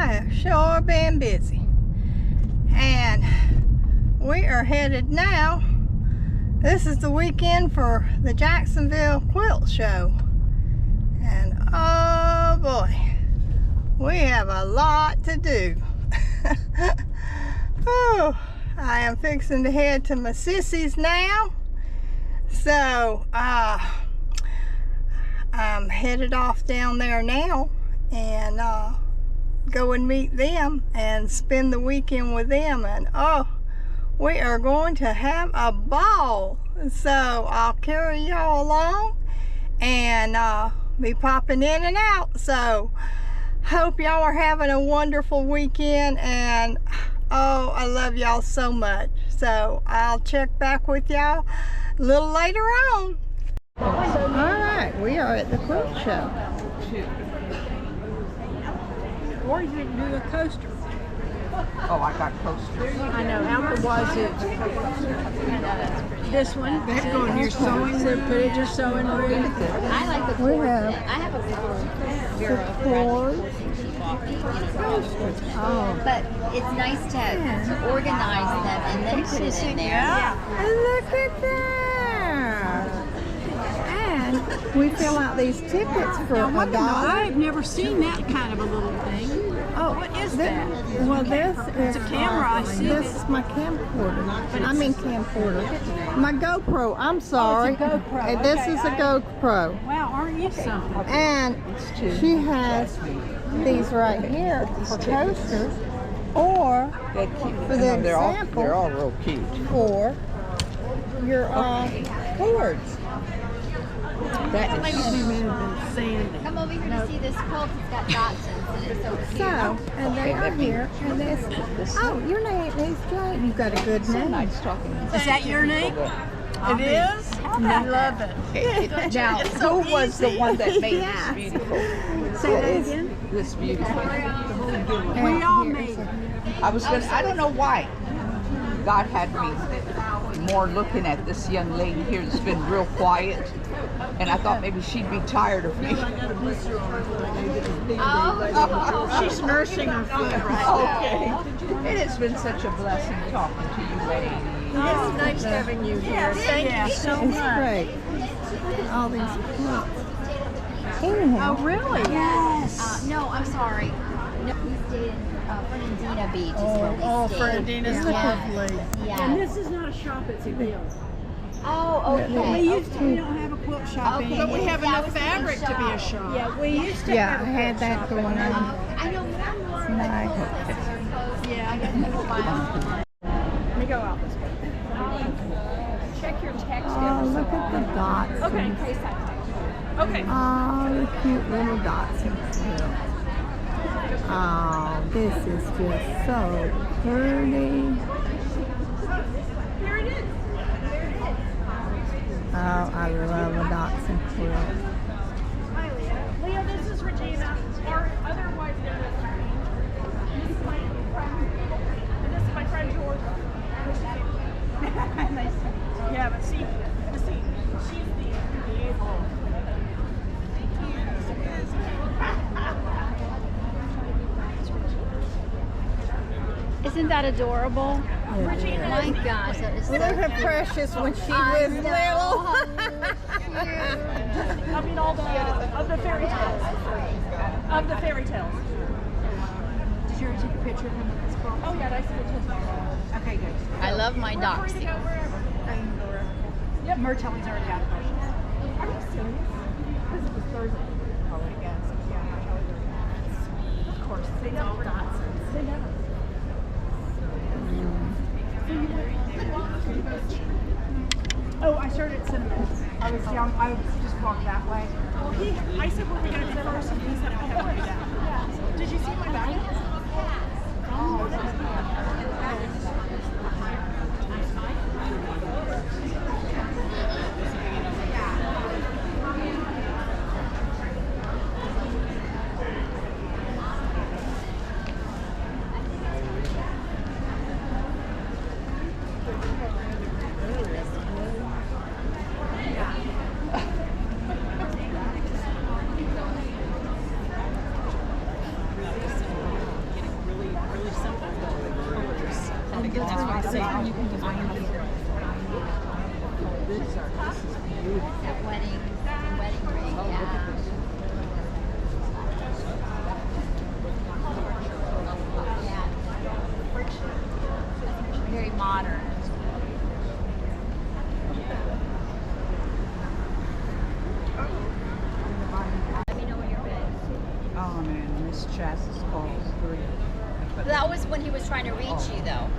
I have sure been busy. And we are headed now. This is the weekend for the Jacksonville Quilt Show. And oh boy, we have a lot to do. Oh, I am fixing to head to my sissies now. So, I'm headed off down there now and go and meet them and spend the weekend with them. And oh, we are going to have a ball. So I'll carry y'all along and be popping in and out. So hope y'all are having a wonderful weekend, and oh, I love y'all so much. So I'll check back with y'all a little later on. Alright, we are at the quilt show. Or you can do a coaster. Oh, I got coasters. I know. How was it? This one. That go in your sewing. So put it in your sewing room. I like the cord. I have a cord. Oh. But it's nice to organize them and then put it in there. Yeah. Look at that. And we fill out these tickets for a $1. I've never seen that kind of a little thing. Oh, what is that? Well, this is a camera. I see. This is my camcorder. I mean camcorder. My GoPro. I'm sorry. Oh, it's a GoPro. This Okay, is a GoPro. Wow, aren't you something? And she has these right here for coasters, or for the example, They're all real cute. for your cords. That is Come over here to see this quilt. It's got dots in it. So cute. So, and they are here, and this. Oh, your name is Jane. You've got a good name. nice talking. Is that your name? It is. I love it. Now, who was the one that made Yeah. this beautiful? Say that again. This beautiful. We all made it. I don't know why God had me more looking at this young lady here that's been real quiet, and I thought maybe she'd be tired of me. She's nursing her foot right Okay. It has been such a blessing talking to you ladies. It's nice having you here. Thank you so much. It's great. All these quilts. Anyhow. Oh, really? Yes. No, I'm sorry. No, we stayed in Fernandina Beach. Is where we stayed. Fernandina's lovely. Yes. And this is not a shop, it's a guild. Oh, okay. We don't have a quilt shop Okay, anymore. but we have enough fabric to be a shop. Yeah, we used to Yeah, have I a had quilt that shop. going on. I know more and more. Nice. Yeah, I got to Let me go out this way. Check your text. Oh, look at the dots. Okay. Okay. Oh, the cute little dots in quilt. Oh, this is just so pretty. Here it is. Oh, I love the dots in quilt. Hi, Leah. Leah, this is Regina. Or otherwise known as Irene. This is my friend. And this is my friend George. Nice to meet you. Yeah, but see, she's the Isn't that adorable? Yeah. My gosh, that is so Look at cute. Precious when she I was know, little. how cute. I mean, all of the fairy tales. Of the fairy tales. Did you already take a picture of him with this book? Oh, yeah, I see it too. Okay, good. I love my doxy. Yep, Mertelli's already out of questions. Are you serious? Because it was Thursday. Oh, I guess. Yeah, Mertelli's already out. Of course. They know dots. They never. Oh, I started at cinnamon. I was young. I just walked that way. Well, I said, "Were we going to do first?" And he said, "I have to do that." Did you see my bag? Oh, that's good. That wedding ring, yeah. Very modern. Let me know when you're ready. Oh man, Miss Chassis calls 3. That was when he was trying to reach you, though.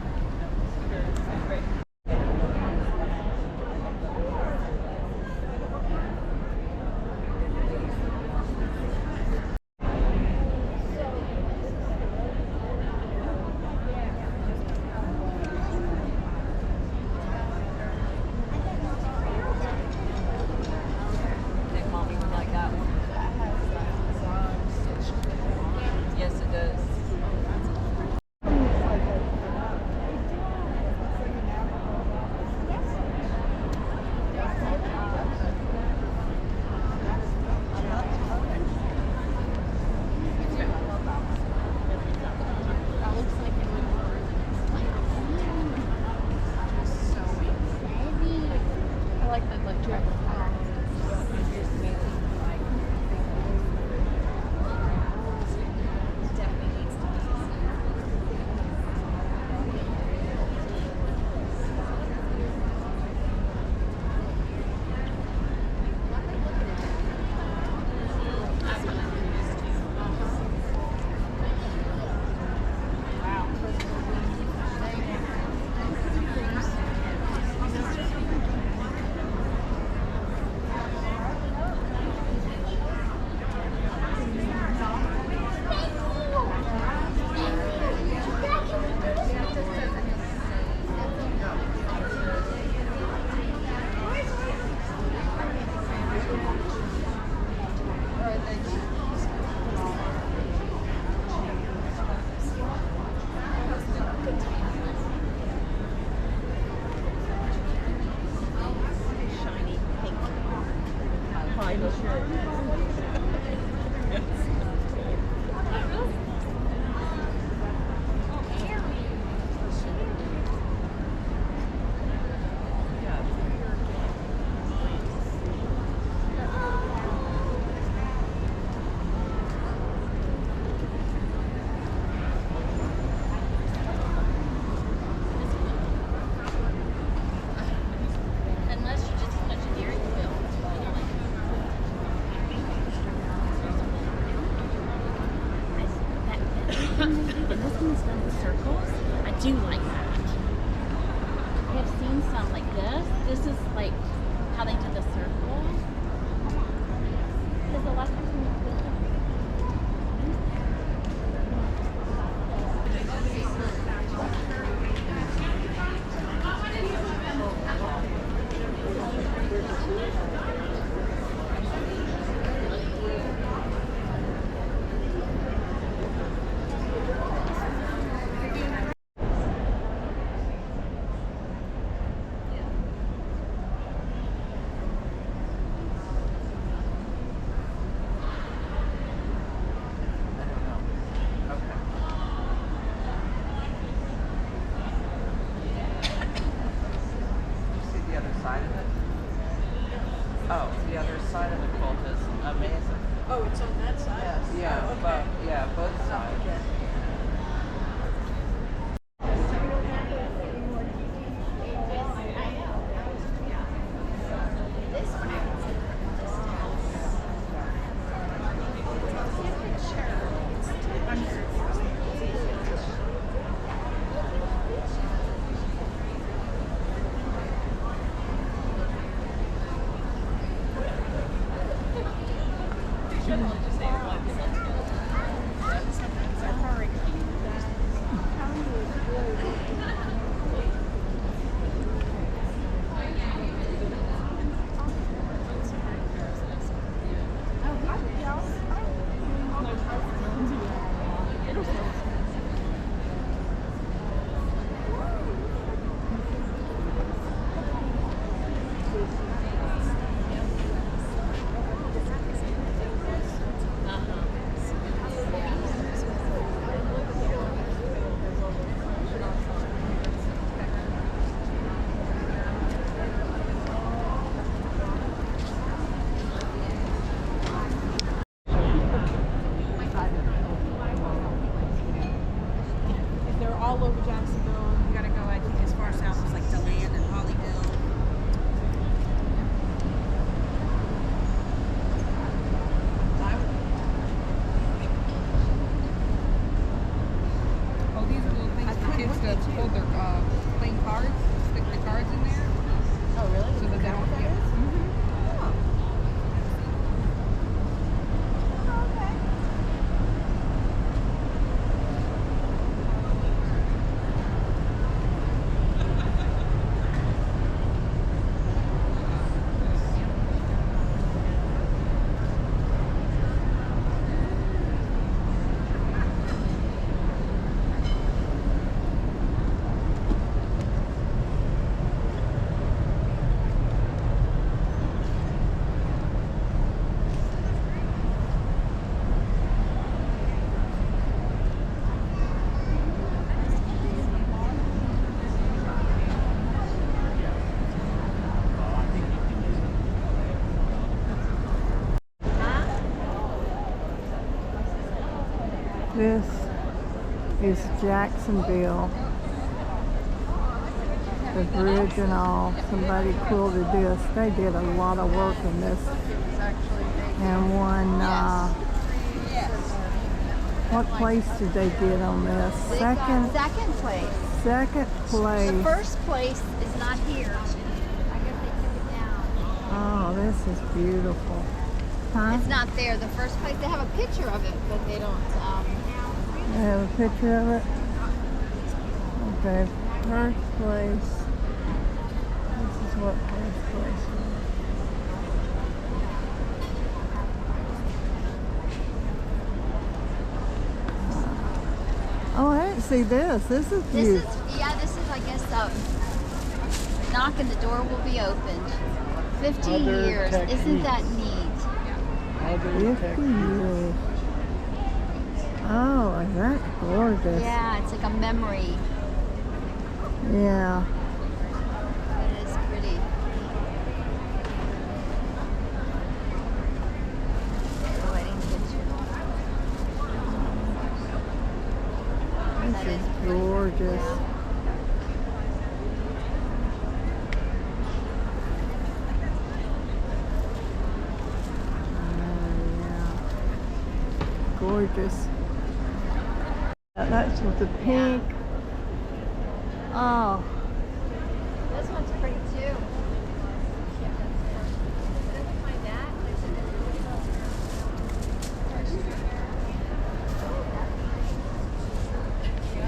do like that. I have seen some like this. This is like how they did the circle. Because the last time Oh, the other side of the quilt is amazing. Oh, it's on that side? Yes. Yeah, Oh, okay. but yeah, both sides. This is Jacksonville. The bridge and all. Somebody quilted this. They did a lot of work in this. And won, what place did they get on this? Second place. Second place. The first place is not here. I guess they took it down. Oh, this is beautiful. Huh? It's not there. The first place, they have a picture of it, but they don't. They have a picture of it? Okay, first place. This is what first place is. Oh, I didn't see this. This is beautiful. This is, I guess, knock and the door will be opened. 15 years. Isn't that neat? 50 years. Oh, is that gorgeous? Yeah, it's like a memory. Yeah. It is pretty. The wedding picture. This is gorgeous. Yeah. Gorgeous. That's with the pink. Oh, This one's pretty too.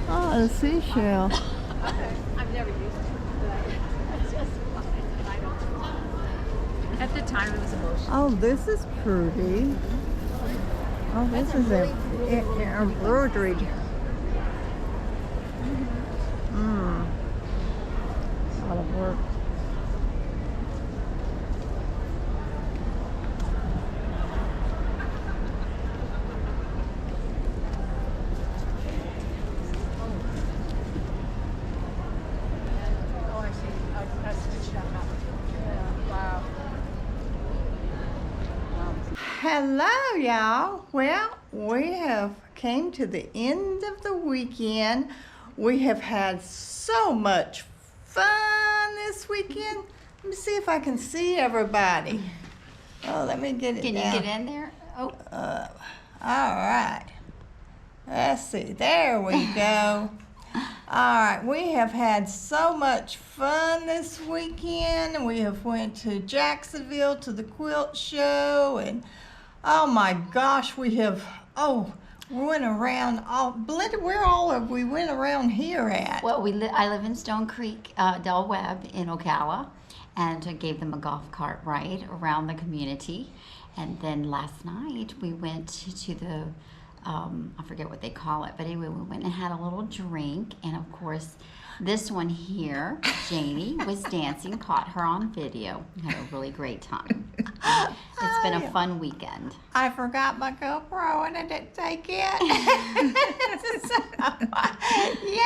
oh, the seashell. I've never used it. It's just fun. I don't. At the time, it was emotional. Oh, this is pretty. Oh, this is embroidered. A lot of work. Oh, I see. I stitched that up. Yeah. Wow. Hello, y'all. Well, we have came to the end of the weekend. We have had so much fun this weekend. Let me see if I can see everybody. Oh, let me get it Can down. you get in there? Oh, All right. Let's see. There we go. All right. We have had so much fun this weekend. We have went to Jacksonville to the Quilt show, and oh my gosh, we have. Oh, we went around all. Belinda, where all have we went around here at? well, I live in Stone Creek, Del Webb in Ocala, and I gave them a golf cart ride around the community. And then last night we went to the, I forget what they call it, but anyway, we went and had a little drink. And of course, this one here, Janie, was dancing, caught her on video. Had a really great time. It's been a fun weekend. I forgot my GoPro and I didn't take it. Yeah,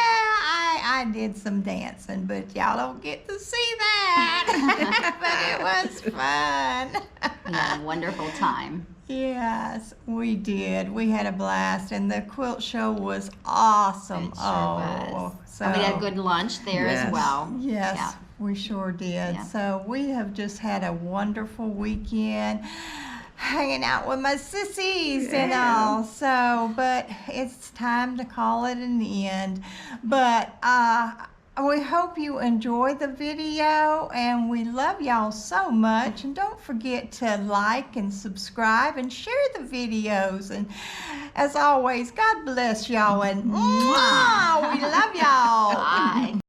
I did some dancing, but y'all don't get to see that. But it was fun. We had a wonderful time. Yes, we did. We had a blast, and the quilt show was awesome. It sure was. So And we had a good lunch there as well. Yes, Yeah. we sure did. Yeah. So we have just had a wonderful weekend hanging out with my sissies and all. So, but it's time to call it an end. But we hope you enjoyed the video, and we love y'all so much. And don't forget to like and subscribe and share the videos. And as always, God bless y'all, and mwah, we love y'all. Bye.